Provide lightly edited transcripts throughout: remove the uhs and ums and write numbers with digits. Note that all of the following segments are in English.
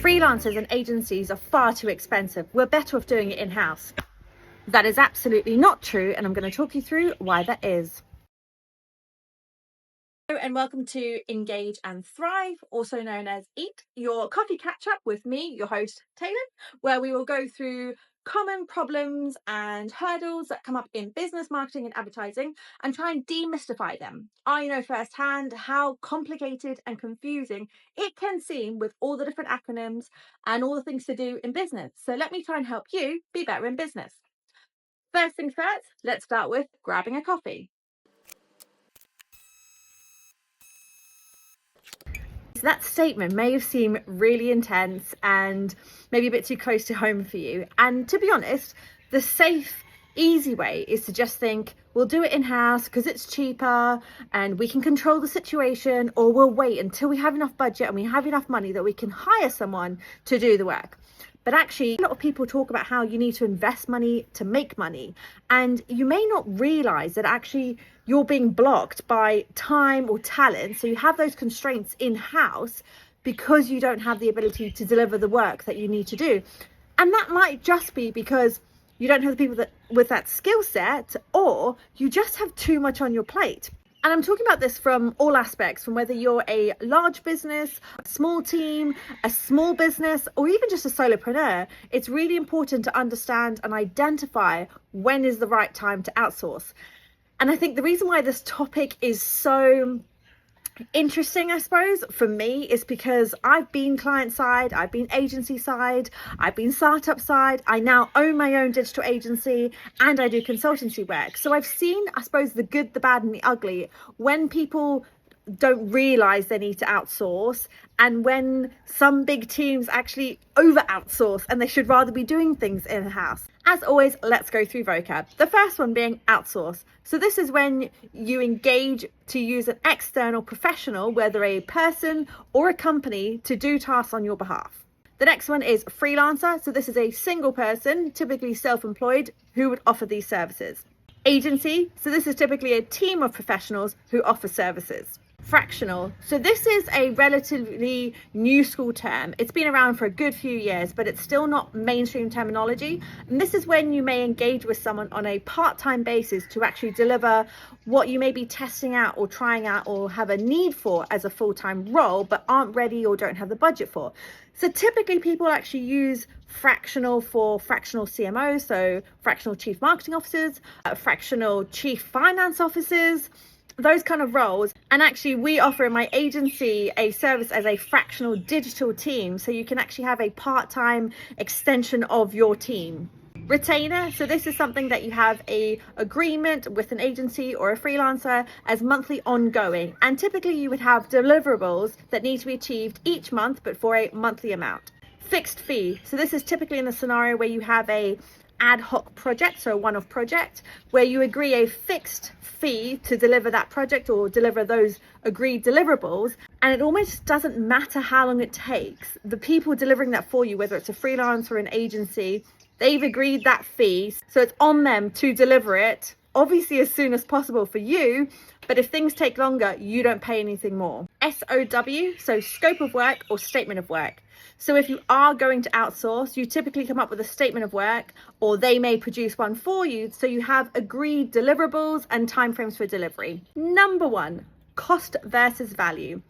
freelancers and agencies are far too expensive. We're better off doing it in-house. That is absolutely not true, and I'm going to talk you through why that is. Hello and welcome to Engage and Thrive, also known as EAT, your coffee catch-up with me, your host, Taelon, where we will go through common problems and hurdles that come up in business, marketing and advertising and try and demystify them. I know firsthand how complicated and confusing it can seem with all the different acronyms and all the things to do in business. So let me try and help you be better in business. First things first, let's start with grabbing a coffee. So that statement may have seemed really intense and maybe a bit too close to home for you. And to be honest, the safe, easy way is to just think, we'll do it in-house because it's cheaper and we can control the situation, or we'll wait until we have enough budget and we have enough money that we can hire someone to do the work. But actually, a lot of people talk about how you need to invest money to make money. And you may not realize that actually you're being blocked by time or talent. So you have those constraints in-house because you don't have the ability to deliver the work that you need to do. And that might just be because you don't have the people that with that skill set, or you just have too much on your plate. And I'm talking about this from all aspects, from whether you're a large business, a small team, a small business, or even just a solopreneur. It's really important to understand and identify when is the right time to outsource. And I think the reason why this topic is so interesting, I suppose, for me, is because I've been client side, I've been agency side, I've been startup side, I now own my own digital agency, and I do consultancy work. So I've seen, I suppose, the good, the bad and the ugly when people don't realize they need to outsource, and when some big teams actually over outsource and they should rather be doing things in-house. As always, let's go through vocab. The first one being outsource. So this is when you engage to use an external professional, whether a person or a company, to do tasks on your behalf. The next one is freelancer. So this is a single person, typically self-employed, who would offer these services. Agency. So this is typically a team of professionals who offer services. Fractional. So this is a relatively new school term. It's been around for a good few years, but it's still not mainstream terminology. And this is when you may engage with someone on a part-time basis to actually deliver what you may be testing out or trying out or have a need for as a full-time role, but aren't ready or don't have the budget for. So typically people actually use fractional for fractional CMOs, so fractional chief marketing officers, fractional chief finance officers, those kind of roles. And actually we offer in my agency a service as a fractional digital team, so you can actually have a part-time extension of your team. Retainer. So this is something that you have a agreement with an agency or a freelancer as monthly ongoing, and typically you would have deliverables that need to be achieved each month but for a monthly amount. Fixed fee. So this is typically in the scenario where you have a ad hoc project, so a one-off project, where you agree a fixed fee to deliver that project or deliver those agreed deliverables, and it almost doesn't matter how long it takes. The people delivering that for you, whether it's a freelancer or an agency, they've agreed that fee, so it's on them to deliver it, obviously as soon as possible for you, but if things take longer, you don't pay anything more. SOW, so scope of work or statement of work. So if you are going to outsource, you typically come up with a statement of work, or they may produce one for you, so you have agreed deliverables and timeframes for delivery. Number one, cost versus value.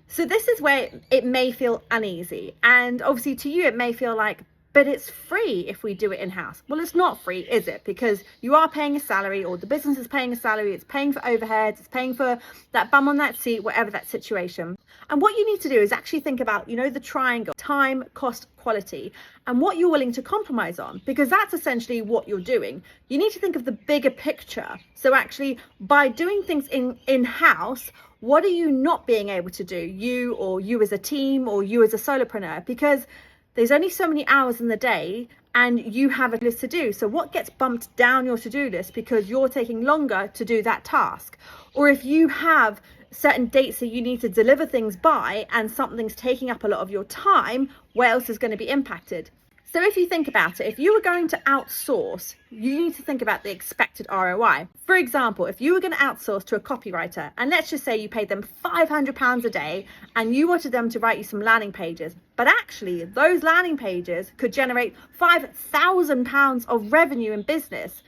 So this is where it may feel uneasy, and obviously to you it may feel like, but it's free if we do it in-house. Well, it's not free, is it? Because you are paying a salary, or the business is paying a salary, it's paying for overheads, it's paying for that bum on that seat, whatever that situation. And what you need to do is actually think about, the triangle: time, cost, quality, and what you're willing to compromise on, because that's essentially what you're doing. You need to think of the bigger picture. So actually, by doing things in-house, what are you not being able to do, you as a team or you as a solopreneur? Because there's only so many hours in the day and you have a list to do. So what gets bumped down your to-do list because you're taking longer to do that task? Or if you have certain dates that you need to deliver things by and something's taking up a lot of your time, what else is going to be impacted? So if you think about it, if you were going to outsource, you need to think about the expected ROI. For example, if you were going to outsource to a copywriter, and let's just say you paid them £500 a day and you wanted them to write you some landing pages, but actually those landing pages could generate £5,000 of revenue in business,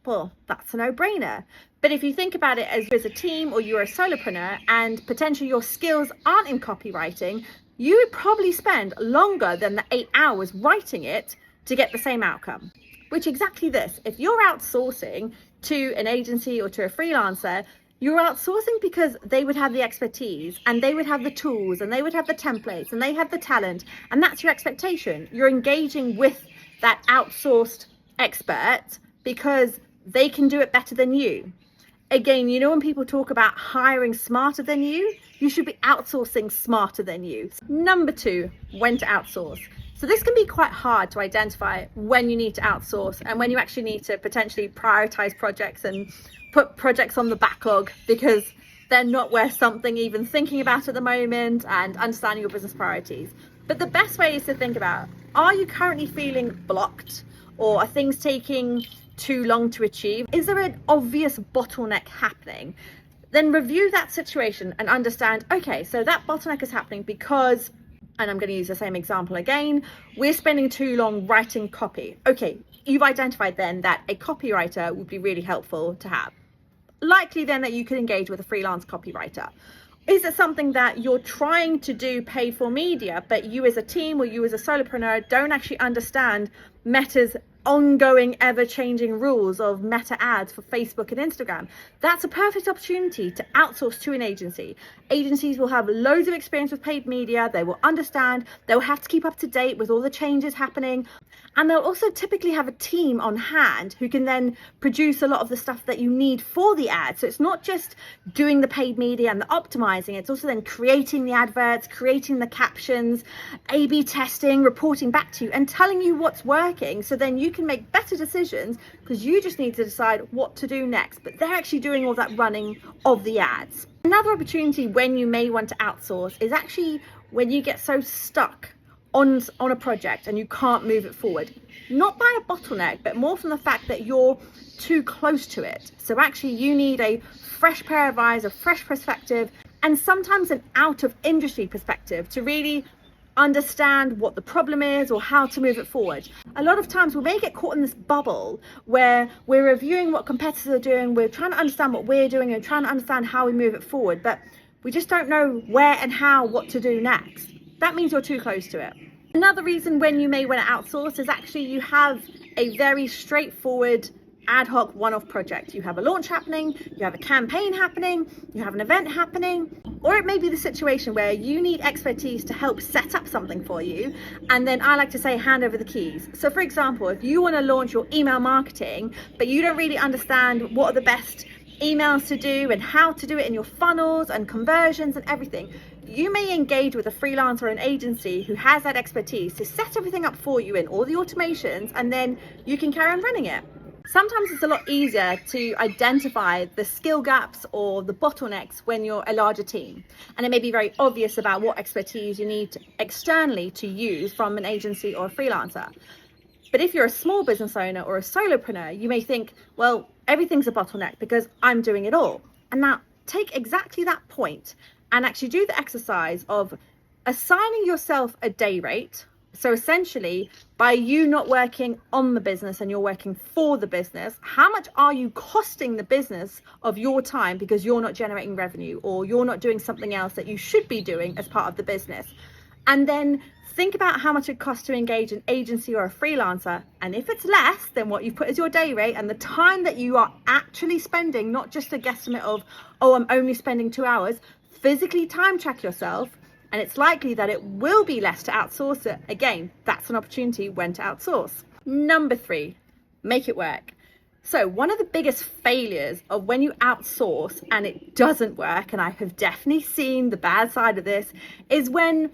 well, that's a no-brainer. But if you think about it as a team or you're a solopreneur and potentially your skills aren't in copywriting, you would probably spend longer than the 8 hours writing it to get the same outcome. Which exactly this, if you're outsourcing to an agency or to a freelancer, you're outsourcing because they would have the expertise and they would have the tools and they would have the templates and they have the talent, and that's your expectation. You're engaging with that outsourced expert because they can do it better than you. Again, you know, when people talk about hiring smarter than you should be outsourcing smarter than you. Number 2, when to outsource. So this can be quite hard to identify when you need to outsource and when you actually need to potentially prioritize projects and put projects on the backlog because they're not worth something even thinking about at the moment, and understanding your business priorities. But the best way is to think about, are you currently feeling blocked, or are things taking too long to achieve? Is there an obvious bottleneck happening? Then review that situation and understand, okay, so that bottleneck is happening because, and I'm going to use the same example again, we're spending too long writing copy. Okay, you've identified then that a copywriter would be really helpful to have. Likely then that you could engage with a freelance copywriter. Is it something that you're trying to do paid for media, but you as a team or you as a solopreneur don't actually understand Meta's ongoing ever-changing rules of Meta ads for Facebook and Instagram? That's a perfect opportunity to outsource to an agency. Agencies will have loads of experience with paid media. They will understand. They'll have to keep up to date with all the changes happening. And they'll also typically have a team on hand who can then produce a lot of the stuff that you need for the ad. So it's not just doing the paid media and the optimizing, it's also then creating the adverts, creating the captions, A/B testing, reporting back to you and telling you what's working. So then you can make better decisions because you just need to decide what to do next. But they're actually doing all that running of the ads. Another opportunity when you may want to outsource is actually when you get so stuck on a project and you can't move it forward, not by a bottleneck, but more from the fact that you're too close to it. So actually you need a fresh pair of eyes, a fresh perspective, and sometimes an out of industry perspective to really understand what the problem is or how to move it forward. A lot of times we may get caught in this bubble where we're reviewing what competitors are doing, we're trying to understand what we're doing and trying to understand how we move it forward, but we just don't know where and how, what to do next. That means you're too close to it. Another reason when you may want to outsource is actually you have a very straightforward ad hoc one-off project. You have a launch happening, you have a campaign happening, you have an event happening, or it may be the situation where you need expertise to help set up something for you, and then I like to say hand over the keys. So for example, if you want to launch your email marketing, but you don't really understand what are the best emails to do and how to do it in your funnels and conversions and everything, you may engage with a freelancer or an agency who has that expertise to set everything up for you in all the automations, and then you can carry on running it. Sometimes it's a lot easier to identify the skill gaps or the bottlenecks when you're a larger team. And it may be very obvious about what expertise you need externally to use from an agency or a freelancer. But if you're a small business owner or a solopreneur, you may think, well, everything's a bottleneck because I'm doing it all. And now take exactly that point and actually do the exercise of assigning yourself a day rate. So essentially, by you not working on the business and you're working for the business, how much are you costing the business of your time because you're not generating revenue or you're not doing something else that you should be doing as part of the business? And then think about how much it costs to engage an agency or a freelancer. And if it's less than what you put as your day rate and the time that you are actually spending, not just a guesstimate of, oh, I'm only spending 2 hours, physically time track yourself. And it's likely that it will be less to outsource it. Again, that's an opportunity when to outsource. Number 3, make it work. So one of the biggest failures of when you outsource and it doesn't work, and I have definitely seen the bad side of this, is when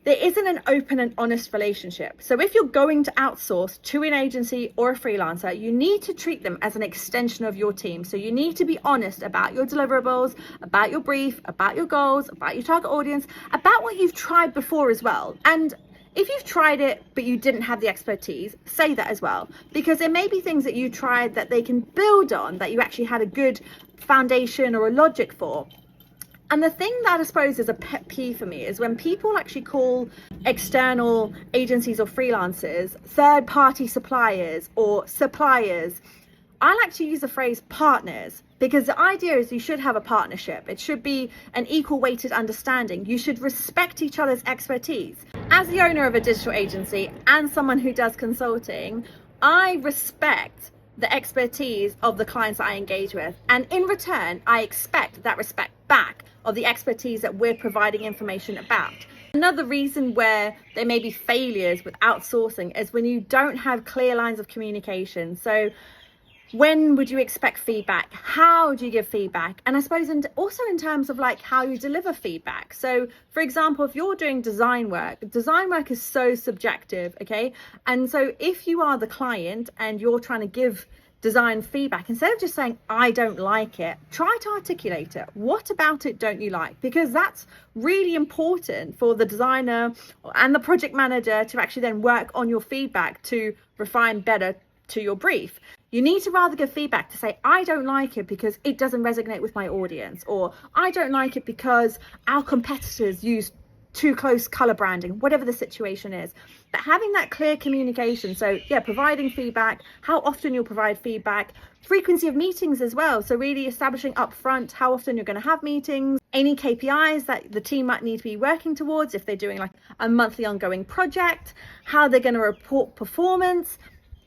there isn't an open and honest relationship. So if you're going to outsource to an agency or a freelancer, you need to treat them as an extension of your team. So you need to be honest about your deliverables, about your brief, about your goals, about your target audience, about what you've tried before as well. And If you've tried it, but you didn't have the expertise, say that as well, because there may be things that you tried that they can build on, that you actually had a good foundation or a logic for. And the thing that I suppose is a pet peeve for me is when people actually call external agencies or freelancers third-party suppliers or suppliers. I like to use the phrase partners, because the idea is you should have a partnership. It should be an equal weighted understanding. You should respect each other's expertise. As the owner of a digital agency and someone who does consulting, I respect the expertise of the clients that I engage with. And in return, I expect that respect back of the expertise that we're providing information about. Another reason where there may be failures with outsourcing is when you don't have clear lines of communication. So when would you expect feedback? How do you give feedback? And I suppose also in terms of like how you deliver feedback. So for example, if you're doing design work is so subjective, okay? And so if you are the client and you're trying to give design feedback, instead of just saying, I don't like it, try to articulate it. What about it don't you like? Because that's really important for the designer and the project manager to actually then work on your feedback to refine better to your brief. You need to rather give feedback to say, I don't like it because it doesn't resonate with my audience, or I don't like it because our competitors use too close color branding, whatever the situation is. But having that clear communication, so yeah, providing feedback, how often you'll provide feedback, frequency of meetings as well. So really establishing upfront how often you're going to have meetings, any KPIs that the team might need to be working towards if they're doing like a monthly ongoing project, how they're going to report performance,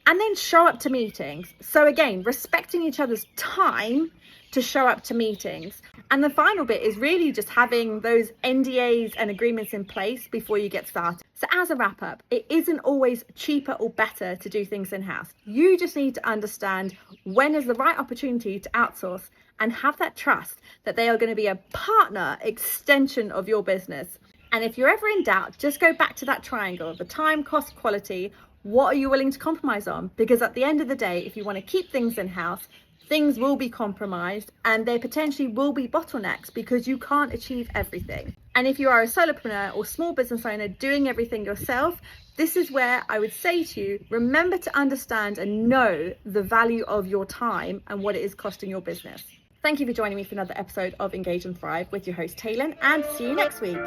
and then show up to meetings. So again, respecting each other's time to show up to meetings. And the final bit is really just having those NDAs and agreements in place before you get started. So as a wrap up, it isn't always cheaper or better to do things in-house. You just need to understand when is the right opportunity to outsource and have that trust that they are going to be a partner extension of your business. And if you're ever in doubt, just go back to that triangle, the time, cost, quality. What are you willing to compromise on? Because at the end of the day, if you want to keep things in-house, things will be compromised and there potentially will be bottlenecks because you can't achieve everything. And if you are a solopreneur or small business owner doing everything yourself, this is where I would say to you, remember to understand and know the value of your time and what it is costing your business. Thank you for joining me for another episode of Engage and Thrive with your host Taelon, and see you next week.